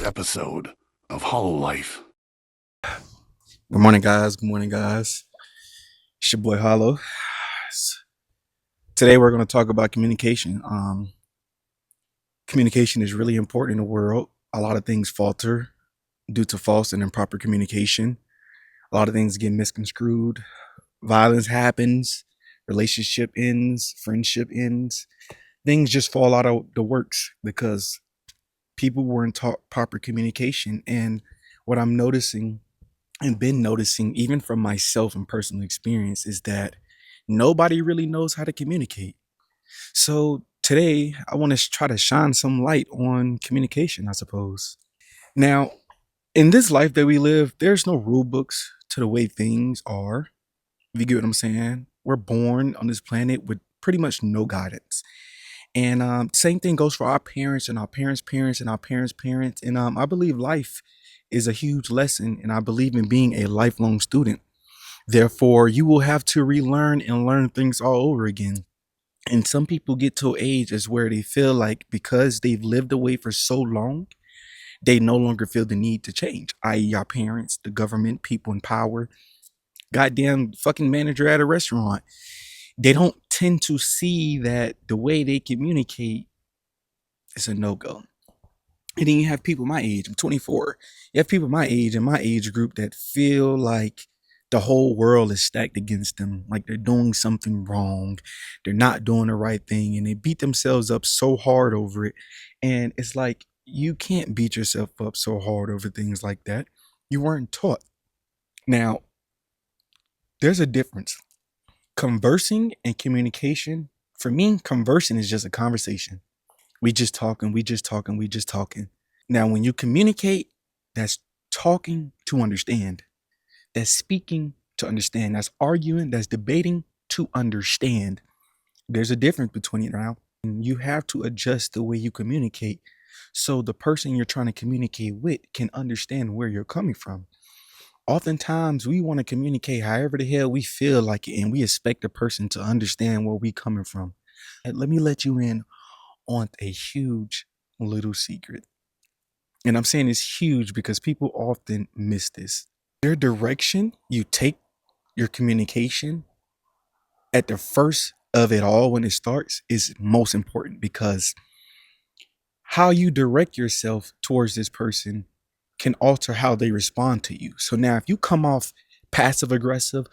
episode of HollowLyfe. Good morning, guys. Good morning, guys. It's your boy Hollow. Today we're going to talk about communication. Communication is really important in the world. A lot of things falter due to false and improper communication. A lot of things get misconstrued. Violence happens. Relationship ends. Friendship ends. Things just fall out of the works because people weren't taught proper communication. And what I'm noticing and been noticing, even from myself and personal experience, is that nobody really knows how to communicate. So today, I want to try to shine some light on communication, I suppose. Now, in this life that we live, there's no rule books to the way things are. If you get what I'm saying, we're born on this planet with pretty much no guidance. And same thing goes for our parents and our parents' parents and our parents' parents. And I believe life is a huge lesson, and I believe in being a lifelong student. Therefore, you will have to relearn and learn things all over again. And some people get to an age as where they feel like because they've lived away for so long, they no longer feel the need to change, i.e., our parents, the government, people in power, goddamn fucking manager at a restaurant. They don't tend to see that the way they communicate is a no-go. And then you have people my age, I'm 24. You have people my age in my age group that feel like the whole world is stacked against them, like they're doing something wrong, they're not doing the right thing, and they beat themselves up so hard over it. And it's like, you can't beat yourself up so hard over things like that. You weren't taught. Now, there's a difference. Conversing and communication, for me, conversing is just a conversation. We just talking, we just talking, we just talking. Now, when you communicate, that's talking to understand. That's speaking to understand. That's arguing, that's debating to understand. There's a difference between it now. And you have to adjust the way you communicate so the person you're trying to communicate with can understand where you're coming from. Oftentimes, we want to communicate however the hell we feel like it, and we expect the person to understand where we coming from. And let me let you in on a huge little secret. And I'm saying it's huge because people often miss this. Your direction you take your communication at the first of it all when it starts is most important, because how you direct yourself towards this person can alter how they respond to you. So now if you come off passive aggressive,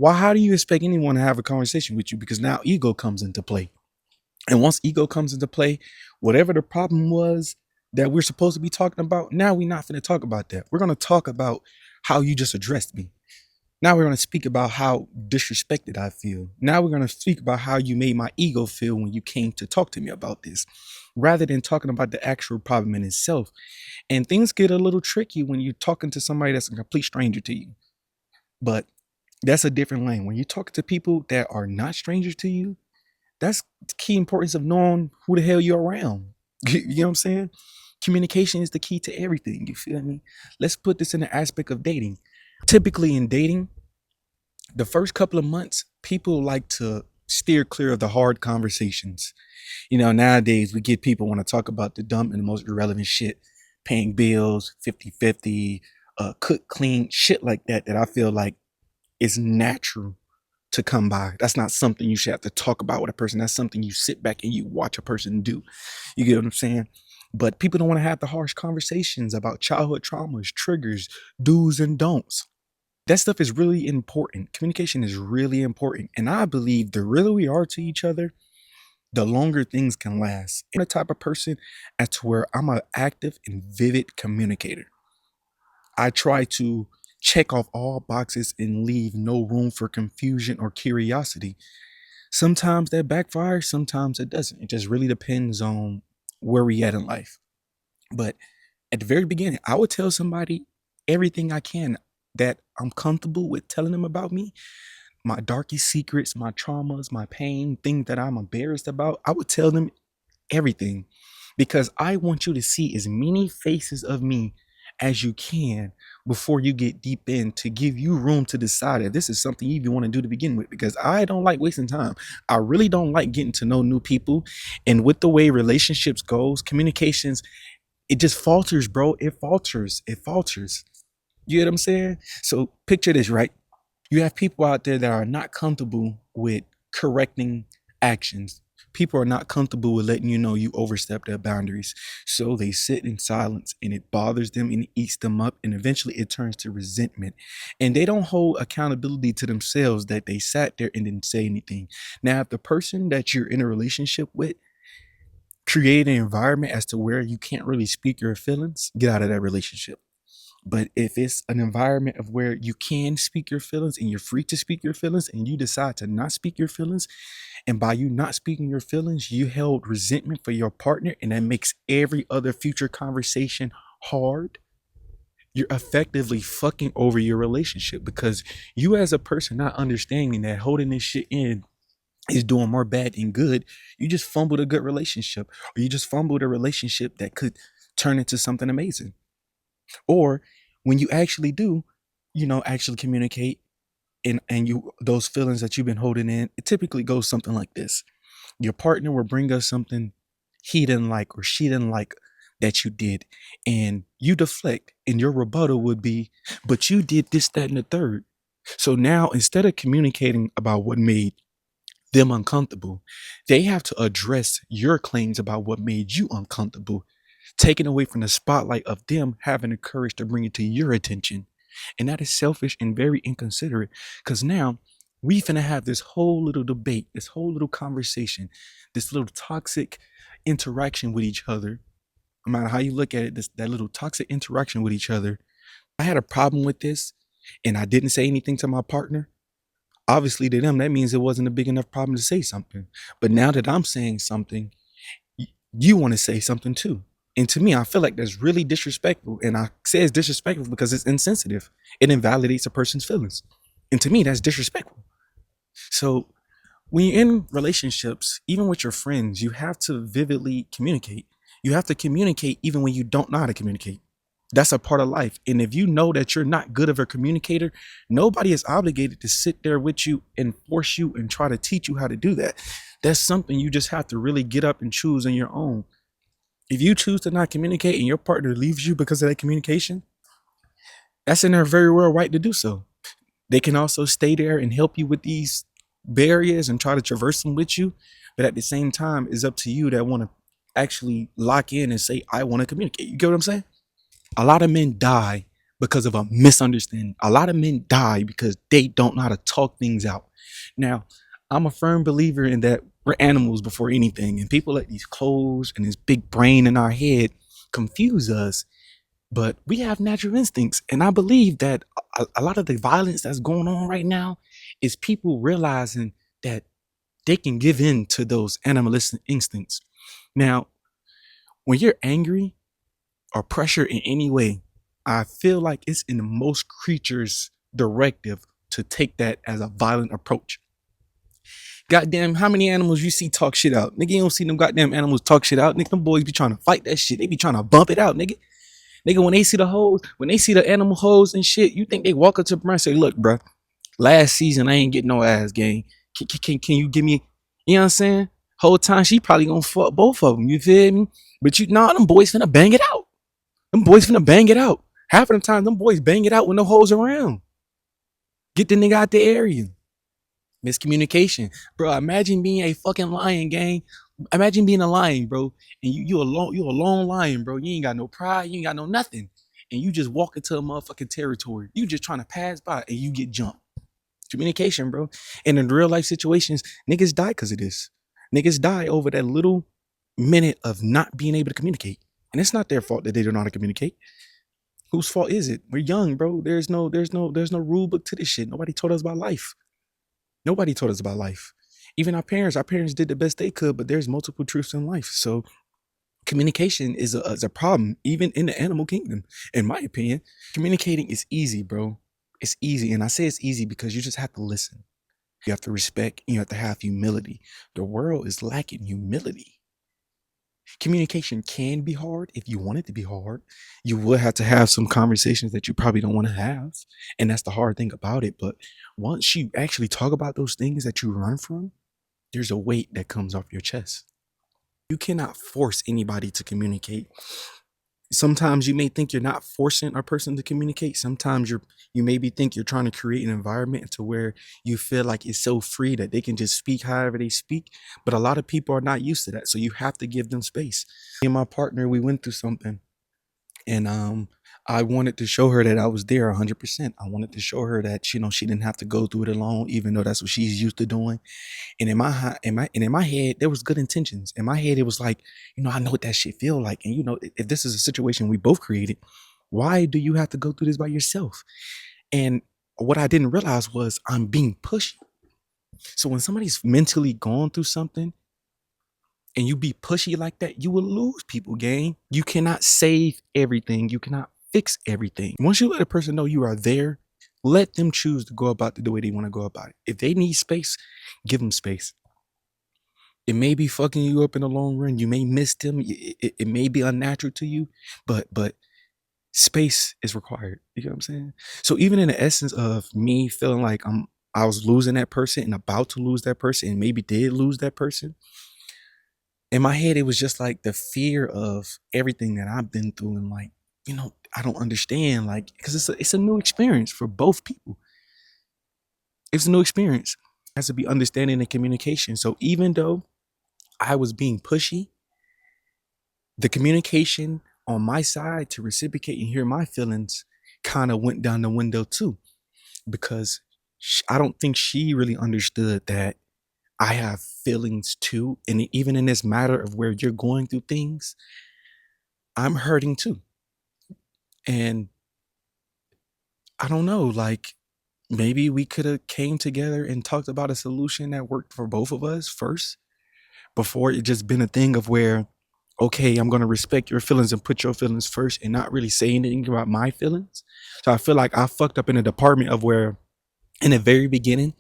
how do you expect anyone to have a conversation with you? Because now ego comes into play. And once ego comes into play, whatever the problem was that we're supposed to be talking about, now we're not going to talk about that. We're going to talk about how you just addressed me. Now we're going to speak about how disrespected I feel. Now we're going to speak about how you made my ego feel when you came to talk to me about this, rather than talking about the actual problem in itself. And things get a little tricky when you're talking to somebody that's a complete stranger to you. But that's a different lane. When you're talking to people that are not strangers to you, that's the key importance of knowing who the hell you're around. You know what I'm saying? Communication is the key to everything. You feel me? Let's put this in the aspect of dating. Typically in dating, the first couple of months, people like to steer clear of the hard conversations. You know, nowadays we get people want to talk about the dumb and the most irrelevant shit, paying bills, 50-50, cook, clean, shit like that I feel like is natural to come by. That's not something you should have to talk about with a person. That's something you sit back and you watch a person do. You get what I'm saying? But people don't want to have the harsh conversations about childhood traumas, triggers, do's and don'ts. That stuff is really important. Communication is really important. And I believe the realer we are to each other, the longer things can last. I'm the type of person as to where I'm an active and vivid communicator. I try to check off all boxes and leave no room for confusion or curiosity. Sometimes that backfires, sometimes it doesn't. It just really depends on where we at in life. But at the very beginning, I would tell somebody everything I can that I'm comfortable with telling them about me, my darkest secrets, my traumas, my pain, things that I'm embarrassed about. I would tell them everything because I want you to see as many faces of me as you can before you get deep in, to give you room to decide if this is something you even want to do to begin with, because I don't like wasting time. I really don't like getting to know new people. And with the way relationships goes, communications it just falters, bro. It falters. It falters. You get what I'm saying? So picture this, right? You have people out there that are not comfortable with correcting actions. People are not comfortable with letting you know you overstep their boundaries. So they sit in silence and it bothers them and it eats them up. And eventually it turns to resentment. And they don't hold accountability to themselves that they sat there and didn't say anything. Now, if the person that you're in a relationship with create an environment as to where you can't really speak your feelings, get out of that relationship. But if it's an environment of where you can speak your feelings and you're free to speak your feelings and you decide to not speak your feelings, and by you not speaking your feelings, you held resentment for your partner, and that makes every other future conversation hard, you're effectively fucking over your relationship because you as a person not understanding that holding this shit in is doing more bad than good. You just fumbled a good relationship, or you just fumbled a relationship that could turn into something amazing. Or when you actually do, actually communicate, and you those feelings that you've been holding in, it typically goes something like this. Your partner will bring us something he didn't like or she didn't like that you did, and you deflect, and your rebuttal would be, but you did this, that, and the third. So now instead of communicating about what made them uncomfortable, they have to address your claims about what made you uncomfortable, taken away from the spotlight of them having the courage to bring it to your attention. And that is selfish and very inconsiderate, because now we finna have this whole little debate, this whole little conversation, this little toxic interaction with each other. No matter how you look at it, that little toxic interaction with each other. I had a problem with this and I didn't say anything to my partner. Obviously, to them, that means it wasn't a big enough problem to say something. But now that I'm saying something, you want to say something too. And to me, I feel like that's really disrespectful. And I say it's disrespectful because it's insensitive. It invalidates a person's feelings. And to me, that's disrespectful. So when you're in relationships, even with your friends, you have to vividly communicate. You have to communicate even when you don't know how to communicate. That's a part of life. And if you know that you're not good of a communicator, nobody is obligated to sit there with you and force you and try to teach you how to do that. That's something you just have to really get up and choose on your own. If you choose to not communicate and your partner leaves you because of that communication, that's in their very well right to do so. They can also stay there and help you with these barriers and try to traverse them with you. But at the same time, it's up to you that want to actually lock in and say, I want to communicate. You get what I'm saying? A lot of men die because of a misunderstanding. A lot of men die because they don't know how to talk things out. Now, I'm a firm believer in that we're animals before anything, and people let these clothes and this big brain in our head confuse us. But we have natural instincts, and I believe that a lot of the violence that's going on right now is people realizing that they can give in to those animalistic instincts. Now, when you're angry or pressure in any way, I feel like it's in most creatures' directive to take that as a violent approach. Goddamn, how many animals you see talk shit out? Nigga, you don't see them goddamn animals talk shit out. Nigga, them boys be trying to fight that shit. They be trying to bump it out, nigga. Nigga, when they see the hoes, when they see the animal hoes and shit, you think they walk up to the and say, look, bruh, last season I ain't getting no ass gang. Can you give me, you know what I'm saying? Whole time she probably gonna fuck both of them, you feel me? But them boys finna bang it out. Them boys finna bang it out. Half of the time, them boys bang it out when no hoes around. Get the nigga out the area. Miscommunication. Bro, imagine being a fucking lion, gang. Imagine being a lion, bro. And you a lone lion, bro. You ain't got no pride, you ain't got no nothing. And you just walk into a motherfucking territory. You just trying to pass by and you get jumped. Communication, bro. And in real life situations, niggas die because of this. Niggas die over that little minute of not being able to communicate. And it's not their fault that they don't know how to communicate. Whose fault is it? We're young, bro. There's no rule book to this shit. Nobody taught us about life. Nobody taught us about life. Even our parents did the best they could, but there's multiple truths in life. So communication is a problem, even in the animal kingdom, in my opinion. Communicating is easy, bro. It's easy. And I say it's easy because you just have to listen. You have to respect, and you have to have humility. The world is lacking humility. Communication can be hard if you want it to be hard. You will have to have some conversations that you probably don't want to have. And that's the hard thing about it. But once you actually talk about those things that you run from, there's a weight that comes off your chest. You cannot force anybody to communicate. Sometimes you may think you're not forcing a person to communicate. Sometimes you maybe think you're trying to create an environment to where you feel like it's so free that they can just speak however they speak. But a lot of people are not used to that. So you have to give them space. Me and my partner, we went through something, and I wanted to show her that I was there 100%. I wanted to show her that, she didn't have to go through it alone, even though that's what she's used to doing. And in my head, there was good intentions. In my head, it was like, I know what that shit feel like. And if this is a situation we both created, why do you have to go through this by yourself? And what I didn't realize was I'm being pushy. So when somebody's mentally gone through something and you be pushy like that, you will lose people, gang. You cannot save everything. You cannot fix everything. Once you let a person know you are there, let them choose to go about it the way they want to go about it. If they need space, give them space. It may be fucking you up in the long run. You may miss them. It may be unnatural to you, but space is required. You know what I'm saying? So even in the essence of me feeling like I was losing that person and about to lose that person and maybe did lose that person, in my head, it was just like the fear of everything that I've been through and like, I don't understand, like, because it's a new experience for both people. It's a new experience. It has to be understanding and communication. So even though I was being pushy, the communication on my side to reciprocate and hear my feelings kind of went down the window too, because I don't think she really understood that I have feelings too. And even in this matter of where you're going through things, I'm hurting too. And I don't know, like maybe we could have came together and talked about a solution that worked for both of us first before it just been a thing of where, okay, I'm going to respect your feelings and put your feelings first and not really say anything about my feelings. So I feel like I fucked up in a department of where in the very beginning,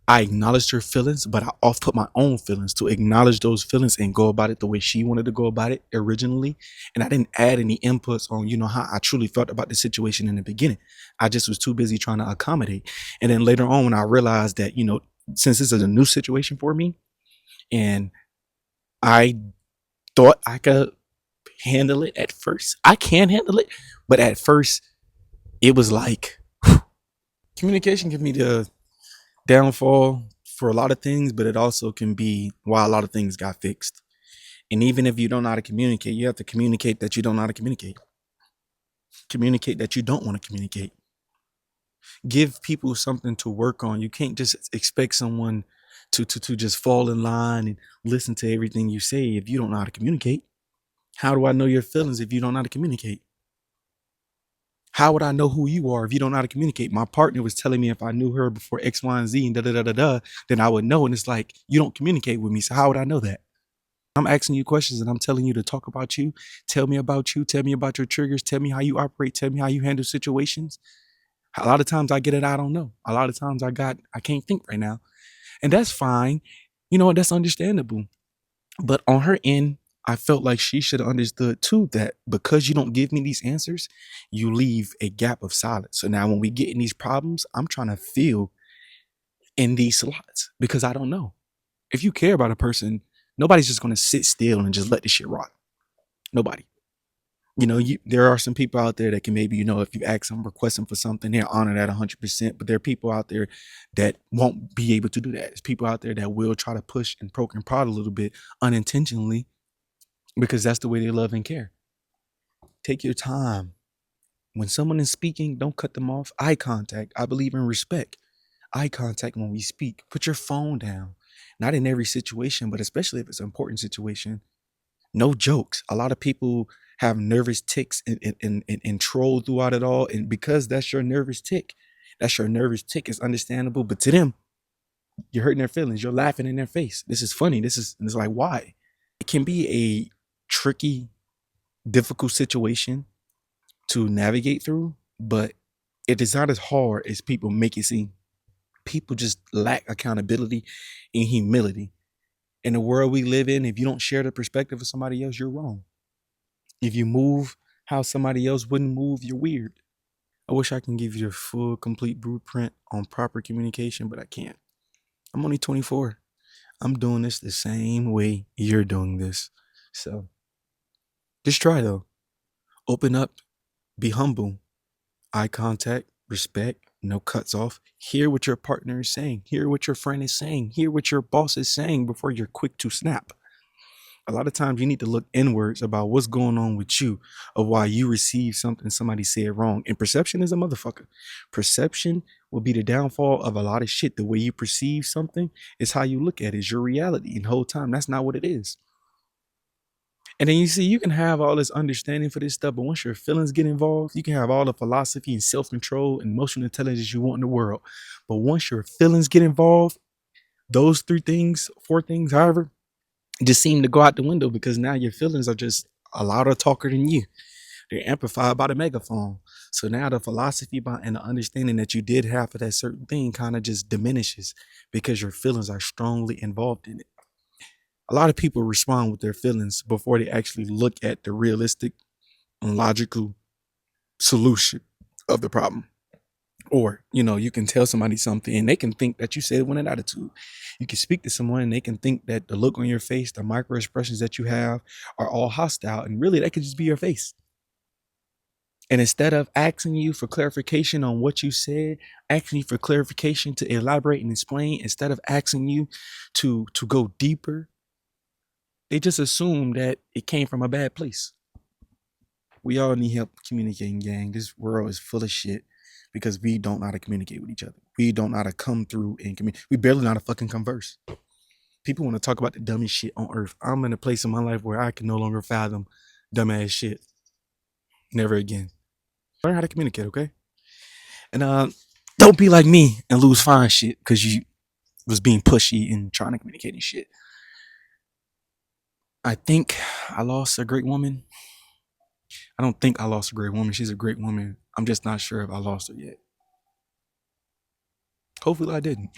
I acknowledged her feelings, but I off put my own feelings to acknowledge those feelings and go about it the way she wanted to go about it originally. And I didn't add any inputs on, how I truly felt about the situation in the beginning. I just was too busy trying to accommodate. And then later on, when I realized that, since this is a new situation for me and I thought I could handle it at first, I can handle it. But at first, it was like communication can be the downfall for a lot of things, but it also can be why a lot of things got fixed. And even if you don't know how to communicate, you have to communicate that you don't know how to communicate. Communicate that you don't want to communicate. Give people something to work on. You can't just expect someone to just fall in line and listen to everything you say if you don't know how to communicate. How do I know your feelings if you don't know how to communicate? How would I know who you are if you don't know how to communicate? My partner was telling me if I knew her before X, Y, and Z and da da da da da, then I would know. And it's like, you don't communicate with me. So how would I know that? I'm asking you questions and I'm telling you to talk about you. Tell me about you. Tell me about your triggers. Tell me how you operate. Tell me how you handle situations. A lot of times I get it, I don't know. A lot of times I can't think right now. And that's fine. You know what? That's understandable. But on her end, I felt like she should have understood too that because you don't give me these answers, you leave a gap of silence. So now when we get in these problems, I'm trying to fill in these slots because I don't know. If you care about a person, nobody's just going to sit still and just let this shit rot. Nobody. There are some people out there that can maybe, if you ask them, request them for something, they'll honor that 100%. But there are people out there that won't be able to do that. There's people out there that will try to push and poke and prod a little bit unintentionally because that's the way they love and care. Take your time. When someone is speaking, don't cut them off. Eye contact. I believe in respect. Eye contact when we speak. Put your phone down. Not in every situation, but especially if it's an important situation. No jokes. A lot of people have nervous ticks and troll throughout it all. And because that's your nervous tick, it's understandable. But to them, you're hurting their feelings. You're laughing in their face. This is funny. It's like, why? It can be a tricky, difficult situation to navigate through, but it is not as hard as people make it seem. People just lack accountability and humility. In the world we live in, if you don't share the perspective of somebody else, you're wrong. If you move how somebody else wouldn't move, you're weird. I wish I can give you a full, complete blueprint on proper communication, but I can't. I'm only 24. I'm doing this the same way you're doing this. So just try though. Open up, be humble, eye contact, respect, no cuts off. Hear what your partner is saying, hear what your friend is saying, hear what your boss is saying before you're quick to snap. A lot of times you need to look inwards about what's going on with you, of why you received something somebody said wrong. And perception is a motherfucker. Perception will be the downfall of a lot of shit. The way you perceive something is how you look at it, is your reality. And the whole time, that's not what it is. And then you see, you can have all this understanding for this stuff, but once your feelings get involved, you can have all the philosophy and self-control and emotional intelligence you want in the world. But once your feelings get involved, those 3 things, 4 things, however, just seem to go out the window, because now your feelings are just a louder talker than you. They're amplified by the megaphone. So now the philosophy and the understanding that you did have for that certain thing kind of just diminishes because your feelings are strongly involved in it. A lot of people respond with their feelings before they actually look at the realistic and logical solution of the problem. Or, you can tell somebody something and they can think that you said it with an attitude. You can speak to someone and they can think that the look on your face, the micro expressions that you have are all hostile. And really, that could just be your face. And instead of asking you for clarification on what you said, asking you for clarification to elaborate and explain, instead of asking you to go deeper, they just assume that it came from a bad place. We all need help communicating, gang. This world is full of shit because we don't know how to communicate with each other. We don't know how to come through and communicate. We barely know how to fucking converse. People want to talk about the dumbest shit on earth. I'm in a place in my life where I can no longer fathom dumbass shit. Never again. Learn how to communicate, okay? And don't be like me and lose fine shit because you was being pushy and trying to communicate and shit. I think I lost a great woman. I don't think I lost a great woman. She's a great woman. I'm just not sure if I lost her yet. Hopefully I didn't.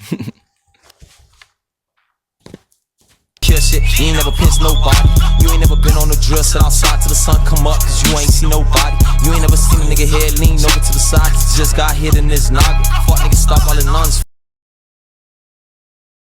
Kill shit, you ain't never pinched nobody. You ain't never been on the drill, sit outside till the sun come up, cause you ain't see nobody. You ain't never seen a nigga head lean over to the side, cause he just got hit in this noggin. Fuck niggas, stop all the nuns.